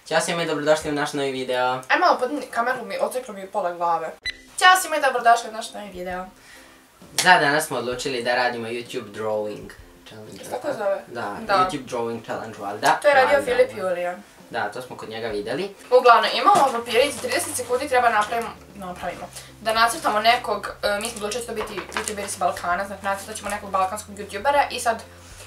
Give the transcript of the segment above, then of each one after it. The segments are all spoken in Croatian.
Ćao svima i dobrodošli u naš novi video. Aj malo podni kameru, oceklo mi je pola glave. Ćao svima i dobrodošli u naš novi video. Za danas smo odlučili da radimo YouTube Drawing Challenge. Tako zove? Da, YouTube Drawing Challenge, valjda. To je radio Filip Julijan. Da, to smo kod njega vidjeli. Uglavnom, imamo papirić, 30 sekundi treba napravimo. Da nacrtamo nekog, mi smo odlučili da biti youtuberi s Balkana, znači nacrtat ćemo nekog balkanskog youtubera i sad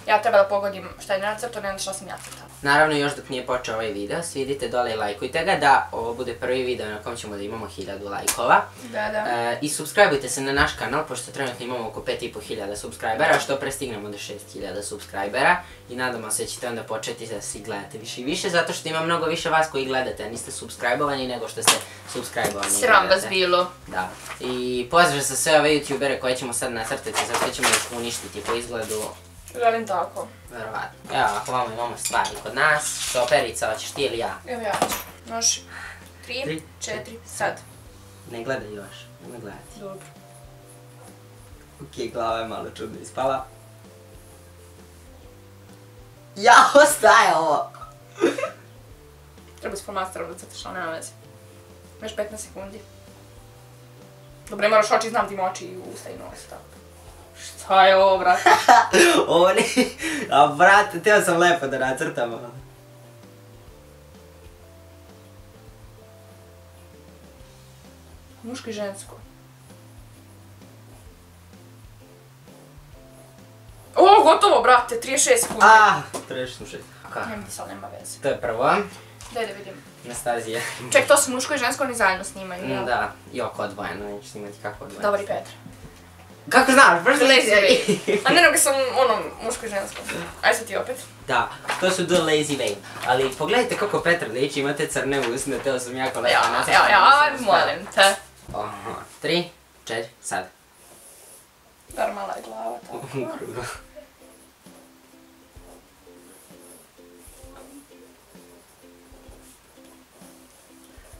ja treba da pogodim šta je nacrtao, ne znam šta sam nacrtala. Naravno, još dok nije počeo ovaj video, svidite dole i lajkujte ga da ovo bude prvi video na kom ćemo da imamo 1000 lajkova. Da. I subscribeujte se na naš kanal, pošto trenutno imamo oko 5500 subscribera, što prestignemo do 6000 subscribera. I nadamo se da ćete onda početi da si gledate više i više, zato što ima mnogo više vas koji gledate, a niste subscribeovani nego što ste subscribeovani. Sram vas bilo. Da. I pozdrav za sve ove youtubere koje ćemo sad nacrtati, zato ćemo ih uništiti po izgledu. Želim tako. Verovatno. Evo, ako vamo imamo stvari kod nas. Štoperica, hoćeš ti ili ja? Evo ja ću. Noš. 3, 4, sad. Ne gledaj još, nemoj gledati. Dobro. Okej, glava je malo čudno ispala. Ja, ostaje ovo! Treba s flomasterom da crtaš, ali nema veze. Imaš 15 sekundi. Dobro, ne moraš oči, znam ti ima oči i usta i nos, tako. Šta je ovo, brate? Ovo ne... A brate, teo sam lepo da nacrtam. Muško i žensko. O, gotovo, brate, 36 sekundi. Treći smo 6. Nema ti sad, nema veze. To je prvo. Daj da vidim. Anastazija. Ček, to su muško i žensko, oni zajedno snimaju, jel? Da, i oko odvojeno, neću snimati kako odvojeno. Dobar i Petra. Kako znaš, brzo Lazy Way. A ne nego sam muško i žensko. Aj sad ti opet. Da, to su The Lazy Way. Ali pogledajte kako Petar liči, imate crne usne, teo sam jako lepo nacrtati. Ja, molim te. 3, 4, sad. Normalna je glava, tako. Krugo.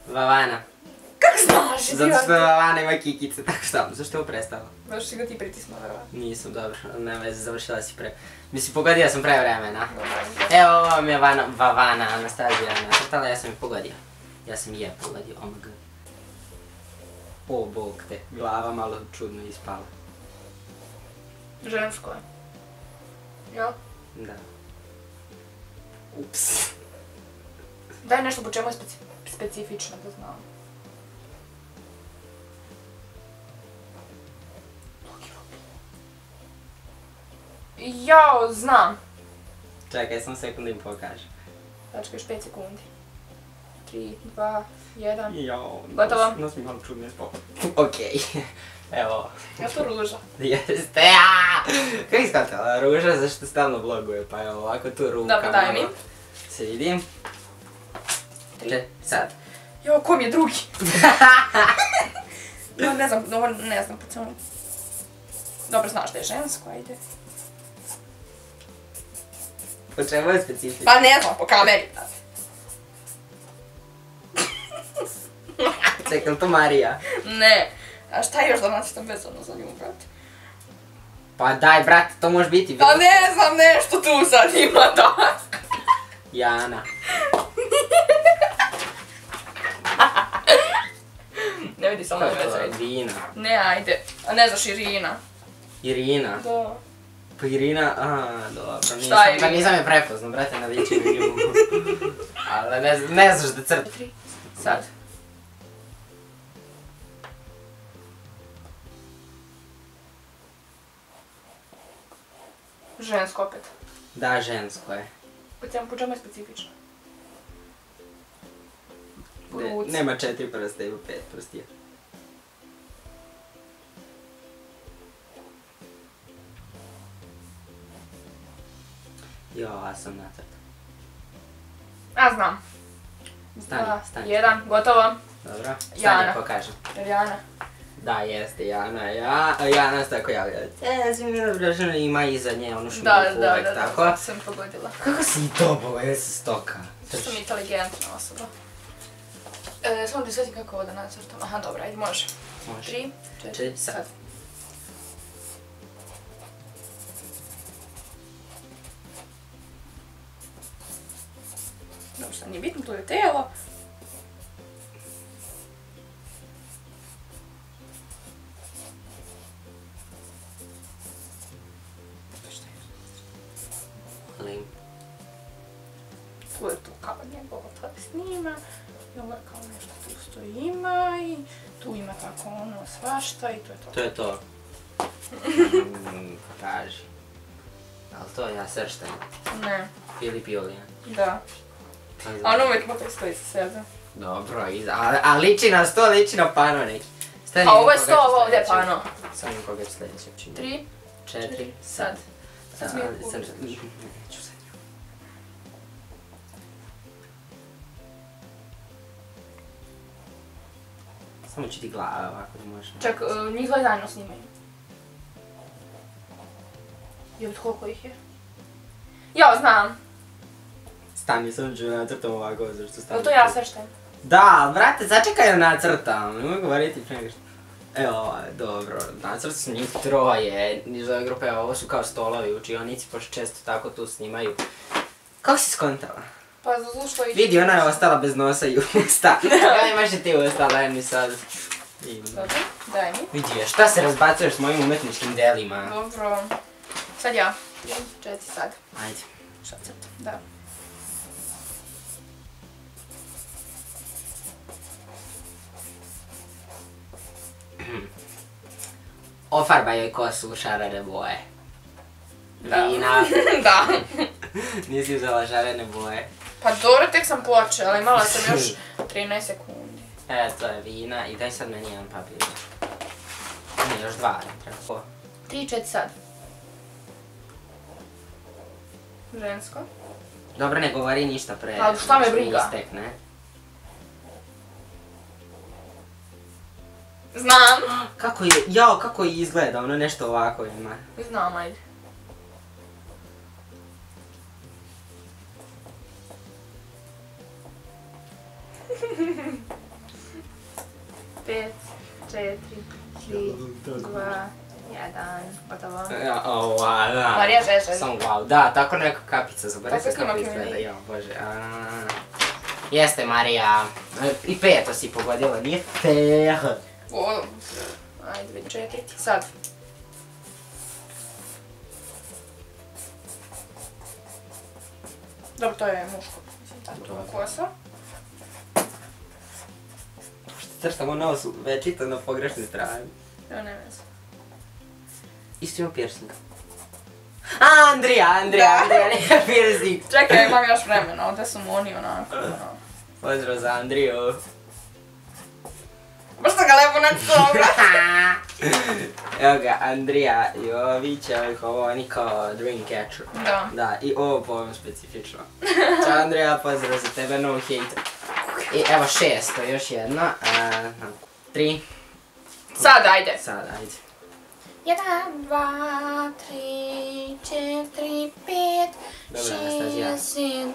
Vavana. Kako znaš? Zato što Vavana ima kikice, tako što, zašto je ovo prestalo? Zato što si ga ti pritisnuo, verovatno. Nisam, dobro, nema veze, završila si pre... Mislim, pogodio sam pre vremena. Dobro. Evo, ovo vam je Vavana, Anastazija nacrtala, ja sam je pogodio. Ja sam je pogodio, omg. O, bog te, glava malo čudno ispala. Žensko je. Jel? Da. Ups. Daj nešto po čemu je specifično, da znam. Jao, znam. Čekaj, sam sekundu im pokažem. Tačka, još 5 sekundi. 3, 2, 1. Jao, Gotovo? nos mi malo čudno ispala. Okej, evo. Je to ruža? Jeste, aaa! Kako iskatala ruža, zašto stalno vloguje, pa evo ovako tu ruka Dobro, daj mi. Se vidim. 3, sad. Jo, ko mi je drugi? No, ne znam, ovo ne znam po čemu. Dobro, znaš da je žensko, ajde. Po čemu je specifično? Pa ne znam, po kameri. Čekaj, to Marija? Ne. A šta je još da nacrtam vezano za nju, brate? Pa daj, brate, to može biti. Pa ne znam, nešto tu sad ima da. Jana. Ne vidi samo Kako je to? veze. Irina. Ne, ajde. A ne znaš Irina? Irina? Da. Pa Irina, dobro. Šta je Irina? Nisam je prepoznao, brate, na liči mi ljubu. Ali ne znaš da crta. Sad. Žensko opet. Da, žensko je. Po čemu je specifično? Ruci. Nema 4 prsta, ima 5 prstija. Jo, ja sam nacrtao. A, znam. Stani. 1, gotovo. Dobro, Jana. stani pokažem. Jana. Da, jeste Jana, Jana se tako javlja. Svi mi dobro žena ima iza nje onu šminku uvek, tako. Da, sam pogodila. Kako si to boje sa stoka? Što sam inteligentna osoba. Samo da svetim kako ovo da nacrtam. Aha, dobro, ajde, može. Može. 3, 4, sad. Dobro, sam nije bitno, tu je telo. Tu je tu kao njegovo to snima. I ovo je kao nešto tu što ima i tu ima tako ono svašta i to je to. To je to. Kaži. Ali to ja srštaj. Ne. Filip Julijan. Da. A ono uvijek opet stoji sa sebe. Dobro, a liči na sto, liči na pano neki. A ovo je 100, ovo ovdje je pano. Samo koga ću sljedeće učiniti. 3, 4, sad. Sad smijem neću sad. Samo ću ti glava ovako da možeš. Čak, njih dvoje zajedno snimaju. Jel, koliko ih je? Ja, znam. Stani, sam ću nacrtam ovako, zašto stani. Jel to ja srštem? Da, brate, začekaj da nacrtam, ne mogu govoriti prije nego što... Evo, dobro, nacrt su njih troje iz ove grupe, ovo su kao stolovi u učionici, pošto često tako tu snimaju. Kako si skontala? Pa zašto ih... Vidi, ona je ostala bez nosa i usta. Ja imaš i ti usta, daj mi sad. Dobro, daj mi. Vidi, šta se razbacuješ s mojim umetničkim delima? Dobro. Sad ja. 4 sad. Ajde. Šta crtam? Da. Ofarbaj joj kosu u šarene boje. Da. Vina. Da. Nisi uzela šarene boje. Pa dobro, tek sam počela, ali imala sam još 13 sekundi. To je vina i daj sad meni jedan papir. Ne, još dva, treba ko? 3, 4 sad. Žensko. Dobro, ne govori ništa pre. Ali šta me briga? Istekne. Znam. Kako je, jao, kako je izgleda, ono nešto ovako ima. Znam, ajde. Pet, 4, 3, 2, 1, gotovo. Da. Marija Žeželj. Sam wow, da, tako neka kapica, zaboravim Tako se kako snimak izgleda, meni. jao bože. Jeste Marija, i peto si pogodila, nije fair. Ajde, vidi, čekaj ti. Sad. Dobro, to je muško. Mislim, tako kosa. Crtamo nos večito na pogrešnoj strani. Evo, ne veze. Isto ima piercing. Andrija, nema piercing. Čekaj, imam još vremena, ovdje su mu oni onako. Pozdrav za Andriju. Baš sam ga lepo načuo, Evo ga, Andrija Jovićević, ovo oni kao Dreamcatcher. Da. Da, i ovo po ovom specifično. Ćao Andrija, pozdrav za tebe, no hate. I evo 600, još jedna. 3. Sad, ajde. Sad, ajde. 1, 2, 3, 4, 5, Dobra, Anastazija. 6,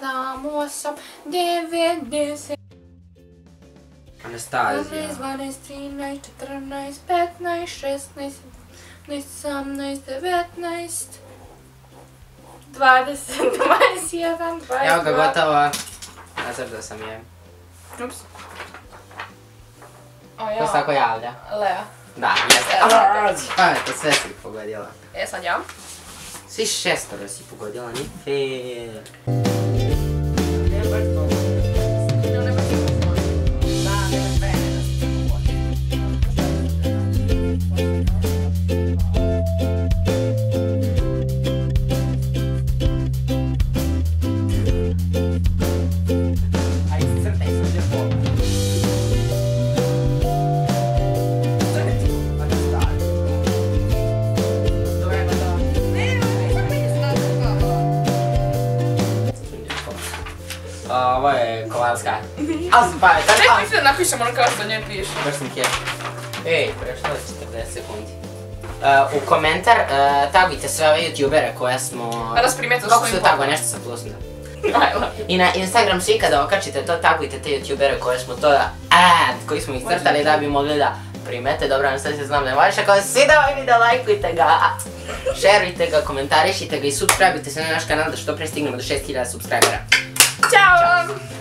7, 8, 9, 10, Anastazija. 12, 13, 14, 15, 16, 17, 19, 20, 21, 22. Evo ga, gotovo. Nacrtao sam je. Ups. Ko se tako javlja? Lea. Da, jeste. Pametno, sve si pogodila. Sad ja. Svi 6 si pogodila, nije fair. Ovo je Kolarska. Čekaj, mislim da napišem ono kao što nje piše. Baš sam kjer. Ej, prešlo je 40 sekundi. U komentar tagujte sve ove youtubere koje smo... Pa da se primetili Kako svojim su tago, nešto sam plusnuo. I na Instagram svi kada okačite to, tagujte te youtubere koje smo to koji smo ih crtali da bi mogli da primete. Dobro, nam sad se znam da je voliš, ako vam se sviđa ovaj video, lajkujte ga, šerujte ga, komentarišite ga i subscribeujte se na naš kanal da što pre stignemo do 6000 subscribera. Ćao!